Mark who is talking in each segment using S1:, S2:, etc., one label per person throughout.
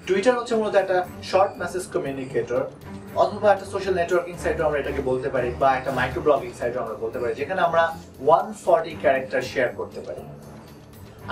S1: Twitter হচ্ছে মূলত একটা শর্ট মেসেজ কমিউনিকেটর অথবা একটা সোশ্যাল নেটওয়ার্কিং সাইটও আমরা এটাকে বলতে পারি, বা একটা মাইক্রো ব্লগিং সাইটও আমরা বলতে পারি, যেখানে আমরা 140 ক্যারেক্টার শেয়ার করতে পারি।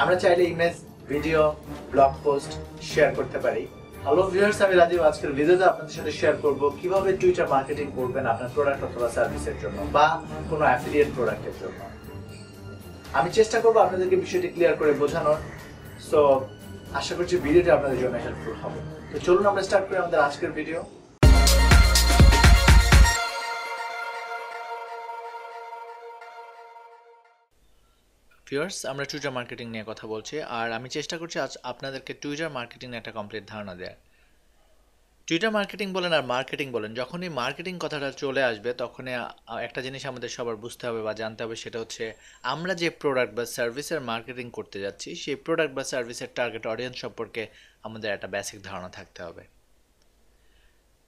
S1: আমরা চাইলে image, video, blog post share করতে পারি। হ্যালো ভিউয়ার্স, আমি রাজীব। আজকের ভিডিওতে আপনাদের সাথে শেয়ার করব কিভাবে টুইটার মার্কেটিং করবেন আপনার প্রোডাক্ট অথবা সার্ভিসের জন্য বা কোনো অ্যাফিলিয়েট প্রোডাক্টের জন্য। আমি চেষ্টা করব আপনাদেরকে বিষয়টি ক্লিয়ার করে বোঝানোর। সো আশা করছি ভিডিওটি আপনাদের জন্য হেল্পফুল হবে। তো চলুন আমরা স্টার্ট করি আমাদের আজকের ভিডিও। ভিউয়ার্স, আমরা টুইটার মার্কেটিং নিয়ে কথা বলছি, আর আমি চেষ্টা করছি আজ আপনাদেরকে টুইটার মার্কেটিং নিয়ে একটা কমপ্লিট ধারণা দেওয়ার। টুইটার মার্কেটিং বলেন আর মার্কেটিং বলেন, যখনই মার্কেটিং কথাটা চলে আসবে তখনই একটা জিনিস আমাদের সবার বুঝতে হবে বা জানতে হবে, সেটা হচ্ছে আমরা যে প্রোডাক্ট বা সার্ভিসের মার্কেটিং করতে যাচ্ছি সেই প্রোডাক্ট বা সার্ভিসের টার্গেট অডিয়েন্স সম্পর্কে আমাদের একটা বেসিক ধারণা থাকতে হবে।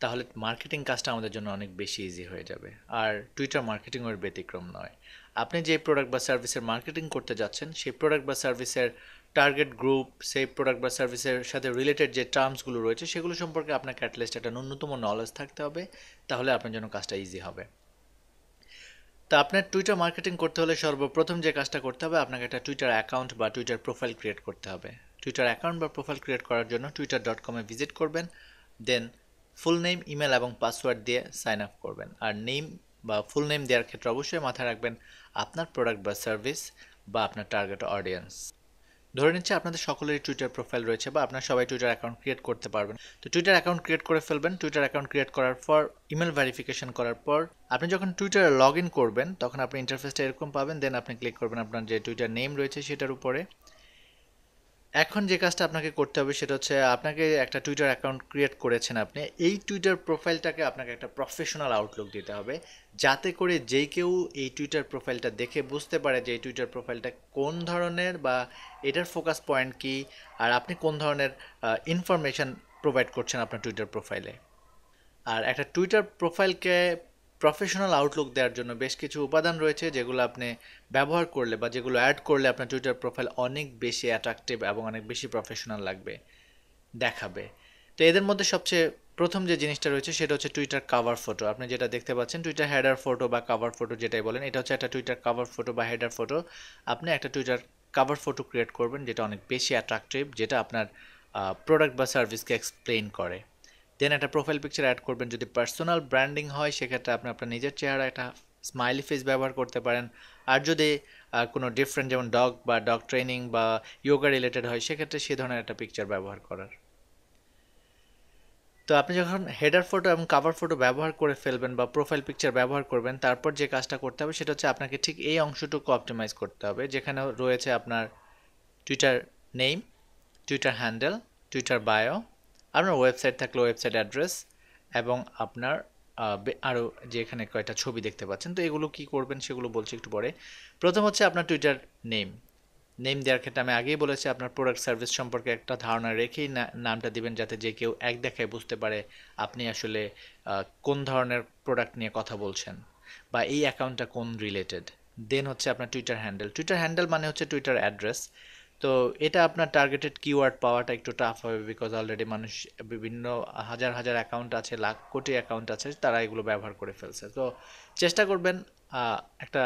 S1: তাহলে মার্কেটিং কাজটা আমাদের জন্য অনেক বেশি ইজি হয়ে যাবে। আর টুইটার মার্কেটিংয়ের ব্যতিক্রম নয়। আপনি যে প্রোডাক্ট বা সার্ভিসের মার্কেটিং করতে যাচ্ছেন সেই প্রোডাক্ট বা সার্ভিসের টার্গেট গ্রুপ, সেই প্রোডাক্ট বা সার্ভিসের সাথে রিলেটেড যে টার্মসগুলো রয়েছে সেগুলো সম্পর্কে আপনাকে অ্যাটলিস্ট একটা ন্যূনতম নলেজ থাকতে হবে, তাহলে আপনার জন্য কাজটা ইজি হবে। তা আপনার টুইটার মার্কেটিং করতে হলে সর্বপ্রথম যে কাজটা করতে হবে, আপনাকে একটা টুইটার অ্যাকাউন্ট বা টুইটার প্রোফাইল ক্রিয়েট করতে হবে। টুইটার অ্যাকাউন্ট বা প্রোফাইল ক্রিয়েট করার জন্য twitter.com-এ ভিজিট করবেন, দেন ফুল নেম, ইমেল এবং পাসওয়ার্ড দিয়ে সাইন আপ করবেন। আর নেম বা ফুল নেম দেওয়ার ক্ষেত্রে অবশ্যই মাথায় রাখবেন আপনার প্রোডাক্ট বা সার্ভিস বা আপনার টার্গেট অডিয়েন্স। ধরে নিচ্ছে আপনাদের সকলেরই টুইটার প্রোফাইল রয়েছে বা আপনার সবাই টুইটার অ্যাকাউন্ট ক্রিয়েট করতে পারবেন। তো টুইটার অ্যাকাউন্ট ক্রিয়েট করে ফেলবেন। টুইটার অ্যাকাউন্ট ক্রিয়েট করার পর ইমেল ভেরিফিকেশন করার পর আপনি যখন টুইটারে লগ ইন করবেন তখন আপনি ইন্টারফেসটা এরকম পাবেন। দেন আপনি ক্লিক করবেন আপনার যে টুইটার নেম রয়েছে সেটার উপরে। এখন যে কাজটা আপনাকে করতে হবে সেটা হচ্ছে, আপনাকে একটা টুইটার অ্যাকাউন্ট ক্রিয়েট করেছেন আপনি, এই টুইটার প্রোফাইলটাকে আপনাকে একটা প্রফেশনাল আউটলুক দিতে হবে, যাতে করে যেই কেউ এই টুইটার প্রোফাইলটা দেখে বুঝতে পারে যে এই টুইটার প্রোফাইলটা কোন ধরনের বা এটার ফোকাস পয়েন্ট কী, আর আপনি কোন ধরনের ইনফরমেশান প্রোভাইড করছেন আপনার টুইটার প্রোফাইলে। আর একটা টুইটার প্রোফাইলকে প্রফেশনাল আউটলুক দেওয়ার জন্য বেশ কিছু উপাদান রয়েছে, যেগুলো আপনি ব্যবহার করলে বা যেগুলো অ্যাড করলে আপনার টুইটার প্রোফাইল অনেক বেশি অ্যাট্রাকটিভ এবং অনেক বেশি প্রফেশনাল লাগবে, দেখাবে। তো এদের মধ্যে সবচেয়ে প্রথম যে জিনিসটা রয়েছে সেটা হচ্ছে টুইটার কাভার ফটো। আপনি যেটা দেখতে পাচ্ছেন টুইটার হেডার ফটো বা কাভার ফটো যেটাই বলেন, এটা হচ্ছে একটা টুইটার কাভার ফটো বা হেডার ফটো। আপনি একটা টুইটার কাভার ফটো ক্রিয়েট করবেন যেটা অনেক বেশি অ্যাট্রাকটিভ, যেটা আপনার প্রোডাক্ট বা সার্ভিসকে এক্সপ্লেইন করে। দেন একটা প্রোফাইল পিকচার অ্যাড করবেন। যদি পার্সোনাল ব্র্যান্ডিং হয় সেক্ষেত্রে আপনি আপনার নিজের চেহারা একটা স্মাইলি ফেস ব্যবহার করতে পারেন। আর যদি কোনো ডিফারেন্ট, যেমন ডগ বা ডগ ট্রেনিং বা ইয়োগা রিলেটেড হয়, সেক্ষেত্রে সে ধরনের একটা পিকচার ব্যবহার করার। তো আপনি যখন হেডার ফটো এবং কাভার ফটো ব্যবহার করে ফেলবেন বা প্রোফাইল পিকচার ব্যবহার করবেন, তারপর যে কাজটা করতে হবে সেটা হচ্ছে আপনাকে ঠিক এই অংশটুকু অপটিমাইজ করতে হবে, যেখানে রয়েছে আপনার Twitter name, Twitter handle, Twitter bio, আপনার ওয়েবসাইট থাকলে ওয়েবসাইট অ্যাড্রেস এবং আপনার আরও যে এখানে কয়েকটা ছবি দেখতে পাচ্ছেন। তো এগুলো কি করবেন সেগুলো বলছি একটু পরে। প্রথম হচ্ছে আপনার টুইটার নেম। নেম দেওয়ার ক্ষেত্রে আমি আগেই বলেছি আপনার প্রোডাক্ট সার্ভিস সম্পর্কে একটা ধারণা রেখেই নামটা দিবেন, যাতে যে কেউ এক দেখায় বুঝতে পারে আপনি আসলে কোন ধরনের প্রোডাক্ট নিয়ে কথা বলছেন বা এই অ্যাকাউন্টটা কোন রিলেটেড। দেন হচ্ছে আপনার টুইটার হ্যান্ডেল। টুইটার হ্যান্ডেল মানে হচ্ছে টুইটার অ্যাড্রেস। তো এটা আপনার টার্গেটেড কিওয়ার্ড পাওয়াটা একটু টাফ হবে, বিকজ অলরেডি মানুষ বিভিন্ন হাজার হাজার অ্যাকাউন্ট আছে, লাখ কোটি অ্যাকাউন্ট আছে, তারা এগুলো ব্যবহার করে ফেলছে। তো চেষ্টা করবেন একটা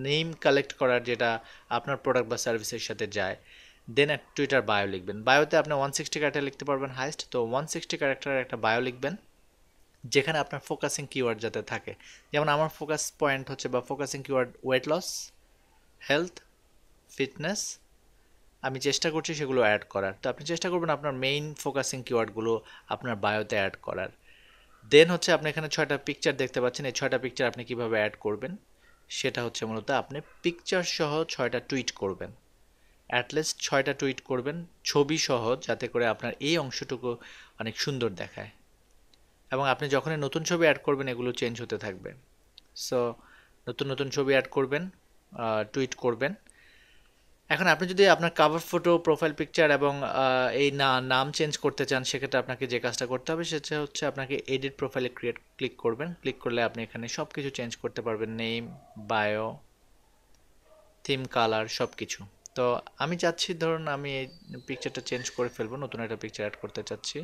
S1: নেম কালেক্ট করার যেটা আপনার প্রোডাক্ট বা সার্ভিসের সাথে যায়। দেন এক টুইটার বায়ো লিখবেন। বায়োতে আপনি 160 ক্যারেক্টার লিখতে পারবেন হাইস্ট। তো 160 ক্যারেক্টারের একটা বায়ো লিখবেন, যেখানে আপনার ফোকাসিং কিওয়ার্ড যাতে থাকে। যেমন আমার ফোকাস পয়েন্ট হচ্ছে বা focusing keyword weight loss, health, fitness. আমি চেষ্টা করছি সেগুলো অ্যাড করার। তো আপনি চেষ্টা করবেন আপনার মেইন ফোকাসিং কিওয়ার্ডগুলো আপনার বায়োতে অ্যাড করার। দেন হচ্ছে আপনি এখানে 6টা পিকচার দেখতে পাচ্ছেন। এই 6টা পিকচার আপনি কিভাবে অ্যাড করবেন সেটা হচ্ছে মূলত আপনি পিকচার সহ 6টা টুইট করবেন। অ্যাটলিস্ট 6টা টুইট করবেন ছবি সহ, যাতে করে আপনার এই অংশটুকু অনেক সুন্দর দেখায়। এবং আপনি যখনই নতুন ছবি অ্যাড করবেন এগুলো চেঞ্জ হতে থাকবে। সো নতুন নতুন ছবি অ্যাড করবেন, টুইট করবেন। এখন আপনি যদি আপনার কাভার ফটো, প্রোফাইল পিকচার এবং এই নাম চেঞ্জ করতে চান, সেক্ষেত্রে আপনাকে যে কাজটা করতে হবে সেটা হচ্ছে আপনাকে এডিট প্রোফাইলে ক্লিক করবেন। ক্লিক করলে আপনি এখানে সব কিছু চেঞ্জ করতে পারবেন, নেম, বায়ো, থিম, কালার, সব কিছু। তো আমি চাচ্ছি ধরুন আমি এই পিকচারটা চেঞ্জ করে ফেলবো, নতুন একটা পিকচার অ্যাড করতে চাচ্ছি।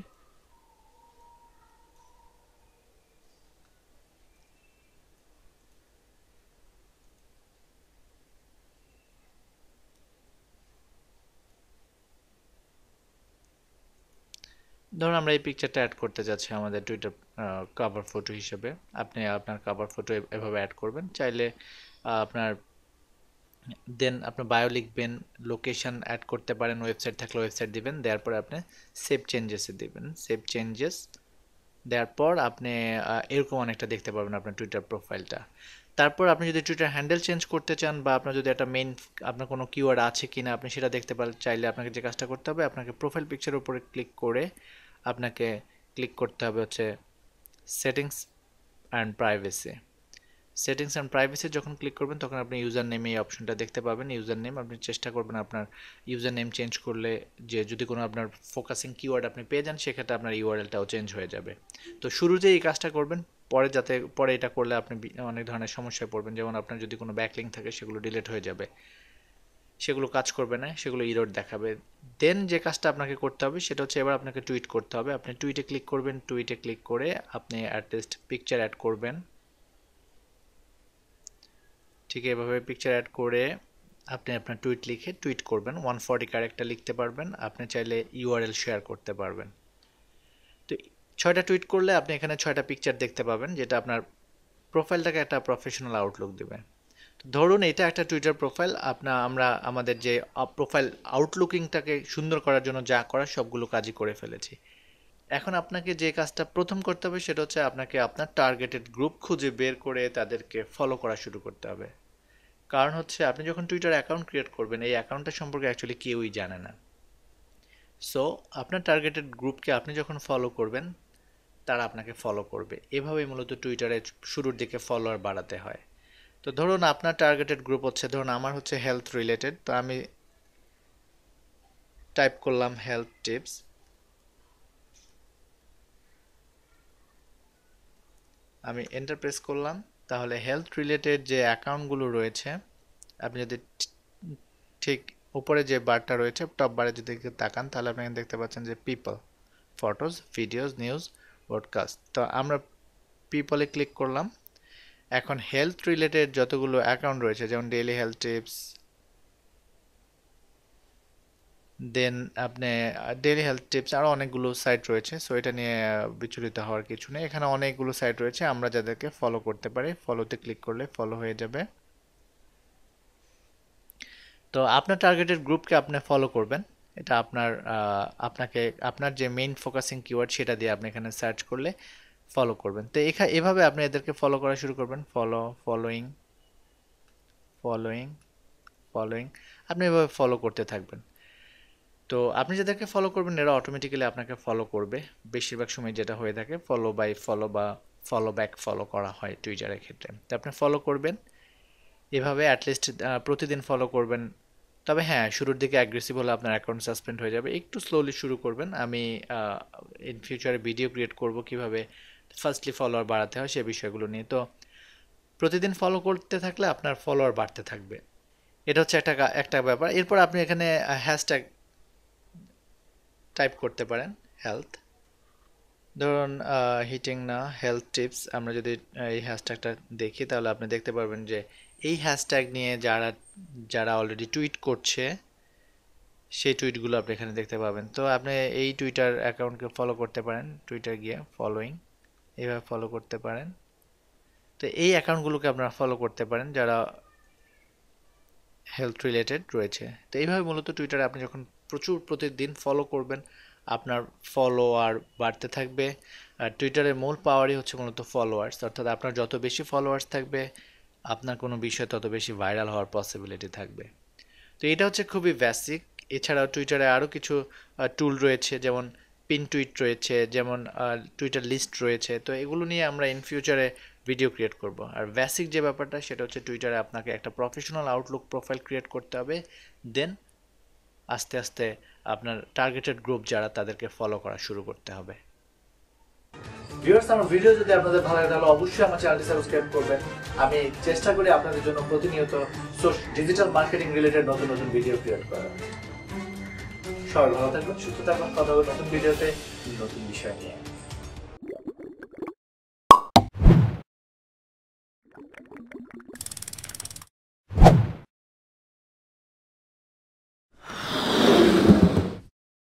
S1: ধরুন আমরা এই পিকচারটা অ্যাড করতে যাচ্ছি আমাদের টুইটার কভার ফটো হিসেবে। আপনি আপনার কভার ফটো এভাবে অ্যাড করবেন। চাইলে আপনার দেন আপনার বায়ো লিখবেন, লোকেশন অ্যাড করতে পারেন, ওয়েবসাইট থাকলে ওয়েবসাইট দিবেন, দেওয়ার পরে আপনি সেভ চেঞ্জেসে দিবেন। সেভ চেঞ্জেস দেওয়ার পর আপনি এরকম অনেকটা দেখতে পাবেন আপনার টুইটার প্রোফাইলটা। তারপর আপনি যদি টুইটার হ্যান্ডেল চেঞ্জ করতে চান বা আপনার যদি একটা মেইন আপনার কোনো কিওয়ার্ড আছে কিনা আপনি সেটা দেখতে পারেন, চাইলে আপনাকে যে কাজটা করতে হবে আপনাকে প্রোফাইল পিকচারের উপরে ক্লিক করে আপনাকে ক্লিক করতে হবে হচ্ছে settings and privacy. Settings and privacy যখন ক্লিক করবেন তখন আপনি ইউজার নেমে এই অপশনটা দেখতে পাবেন। ইউজার নেম আপনি চেষ্টা করবেন আপনার ইউজার নেম চেঞ্জ করলে যে যদি কোনো আপনার ফোকাসিং কিওয়ার্ড আপনি পেয়ে যান সেক্ষেত্রে আপনার ইউআরএলটাও চেঞ্জ হয়ে যাবে। তো শুরুতে এই কাজটা করবেন, পরে যাতে পরে এটা করলে আপনি অনেক ধরনের সমস্যায় পড়বেন, যেমন আপনার যদি কোনো ব্যাকলিঙ্ক থাকে সেগুলো ডিলিট হয়ে যাবে, সেগুলো কাজ করবে না, সেগুলো ইরর দেখাবে। দেন যে কাজটা আপনাকে করতে হবে সেটা হচ্ছে এবার আপনাকে টুইট করতে হবে। আপনি টুইটে ক্লিক করবেন, টুইটে ক্লিক করে আপনি অ্যাটলিস্ট পিকচার অ্যাড করবেন। ঠিক এভাবে পিকচার অ্যাড করে আপনি আপনার টুইট লিখে টুইট করবেন। 140 ক্যারেক্টার লিখতে পারবেন। আপনি চাইলে ইউআরএল শেয়ার করতে পারবেন। তো 6টা টুইট করলে আপনি এখানে 6টা পিকচার দেখতে পাবেন, যেটা আপনার প্রোফাইলটাকে একটা প্রফেশনাল আউটলুক দেবে। ধরুন এটা একটা টুইটার প্রোফাইল, আমরা আমাদের যে প্রোফাইল আউটলুকিংটাকে সুন্দর করার জন্য যা করার সবগুলো কাজই করে ফেলেছি। এখন আপনাকে যে কাজটা প্রথম করতে হবে সেটা হচ্ছে আপনাকে আপনার টার্গেটেড গ্রুপ খুঁজে বের করে তাদেরকে ফলো করা শুরু করতে হবে। কারণ হচ্ছে আপনি যখন টুইটার অ্যাকাউন্ট ক্রিয়েট করবেন এই অ্যাকাউন্টটা সম্পর্কে অ্যাকচুয়ালি কেউই জানে না। সো আপনার টার্গেটেড গ্রুপকে আপনি যখন ফলো করবেন তারা আপনাকে ফলো করবে। এভাবেই মূলত টুইটারে শুরুর দিকে ফলোয়ার বাড়াতে হয়। তো ধরুন আপনার টার্গেটেড গ্রুপ হচ্ছে, ধরুন আমার হচ্ছে হেলথ রিলেটেড, তো আমি টাইপ করলাম হেলথ টিপস। আমি এন্টার প্রেস করলাম। তাহলে হেলথ রিলেটেড যে অ্যাকাউন্টগুলো রয়েছে আপনি যদি ঠিক উপরে যে বারটা রয়েছে টপ বারে যদি তাকান তাহলে আপনি দেখতে পাচ্ছেন যে people, photos, videos, news, podcast. তো আমরা পিপলে ক্লিক করলাম। এখন হেলথ রিলেটেড যতগুলো অ্যাকাউন্ট রয়েছে যেমন ডেইলি হেলথ টিপস, দেন আপনি ডেইলি হেলথ টিপস, আরও অনেকগুলো সাইট রয়েছে। সো এটা নিয়ে বিচলিত হওয়ার কিছু নেই, এখানে অনেকগুলো সাইট রয়েছে। আমরা যাদেরকে ফলো করতে পারি ফলোতে ক্লিক করলে ফলো হয়ে যাবে। তো আপনার টার্গেটেড গ্রুপকে আপনি ফলো করবেন। এটা আপনাকে আপনার যে মেইন ফোকাসিং কিওয়ার্ড সেটা দিয়ে আপনি এখানে সার্চ করলে ফলো করবেন। তো এভাবে আপনি এদেরকে ফলো করা শুরু করবেন। ফলোইং ফলোইং ফলোইং আপনি এভাবে ফলো করতে থাকবেন। তো আপনি যাদেরকে ফলো করবেন এরা অটোমেটিক্যালি আপনাকে ফলো করবে। বেশিরভাগ সময় যেটা হয়ে থাকে ফলো বাই ফলো বা ফলো ব্যাক ফলো করা হয় টুইটারের ক্ষেত্রে। তো আপনি ফলো করবেন এভাবে অ্যাটলিস্ট প্রতিদিন ফলো করবেন। তবে হ্যাঁ, শুরুর দিকে অ্যাগ্রেসিভ হলে আপনার অ্যাকাউন্ট সাসপেন্ড হয়ে যাবে। একটু স্লোলি শুরু করবেন। আমি ইন ফিউচারে ভিডিও ক্রিয়েট করব কিভাবে ফার্স্টলি ফলোয়ার বাড়াতে হয় সে বিষয়গুলো নিয়ে। তো প্রতিদিন ফলো করতে থাকলে আপনার ফলোয়ার বাড়তে থাকবে। এটা হচ্ছে একটা ব্যাপার। এরপর আপনি এখানে হ্যাশট্যাগ টাইপ করতে পারেন হেলথ। ধরুন হিটিং না হেলথ টিপস, আমরা যদি এই হ্যাশট্যাগটা দেখি তাহলে আপনি দেখতে পারবেন যে এই হ্যাশট্যাগ নিয়ে যারা যারা অলরেডি টুইট করছে সেই টুইটগুলো আপনি এখানে দেখতে পাবেন। তো আপনি এই টুইটার অ্যাকাউন্টকে ফলো করতে পারেন, টুইটার গিয়ে ফলোইং এইভাবে ফলো করতে পারেন। তো এই অ্যাকাউন্টগুলোকে আপনারা ফলো করতে পারেন যারা হেলথ রিলেটেড রয়েছে। তো এইভাবে মূলত টুইটারে আপনি যখন প্রতিদিন ফলো করবেন আপনার ফলোয়ার বাড়তে থাকবে। আর টুইটারের মূল পাওয়ারই হচ্ছে মূলত ফলোয়ার্স, অর্থাৎ আপনার যত বেশি ফলোয়ার্স থাকবে আপনার কোনো বিষয় তত বেশি ভাইরাল হওয়ার পসিবিলিটি থাকবে। তো এটা হচ্ছে খুবই বেসিক। এছাড়াও টুইটারে আরও কিছু টুল রয়েছে, যেমন পিন টুইট রয়েছে, যেমন টুইটার লিস্ট রয়েছে। তো এগুলো নিয়ে আমরা ইন ফিউচারে ভিডিও ক্রিয়েট করব। আর বেসিক যে ব্যাপারটা সেটা হচ্ছে টুইটারে আপনাকে একটা প্রফেশনাল আউটলুক প্রোফাইল ক্রিয়েট করতে হবে। দেন আস্তে আস্তে আপনার টার্গেটেড গ্রুপ যারা তাদেরকে ফলো করা শুরু করতে হবে। ভিউয়ার্স, আমার ভিডিও যদি আপনাদের ভালো লাগে তাহলে অবশ্যই আমার চ্যানেলটি সাবস্ক্রাইব করবেন। আমি চেষ্টা করি আপনাদের জন্য প্রতিনিয়ত ডিজিটাল মার্কেটিং রিলেটেড নতুন নতুন ভিডিও ক্রিয়েট করার। সবাই ভালো থাকবেন, সুস্থ থাকবেন, কথা হবে নতুন ভিডিওতে নতুন বিষয় নিয়ে।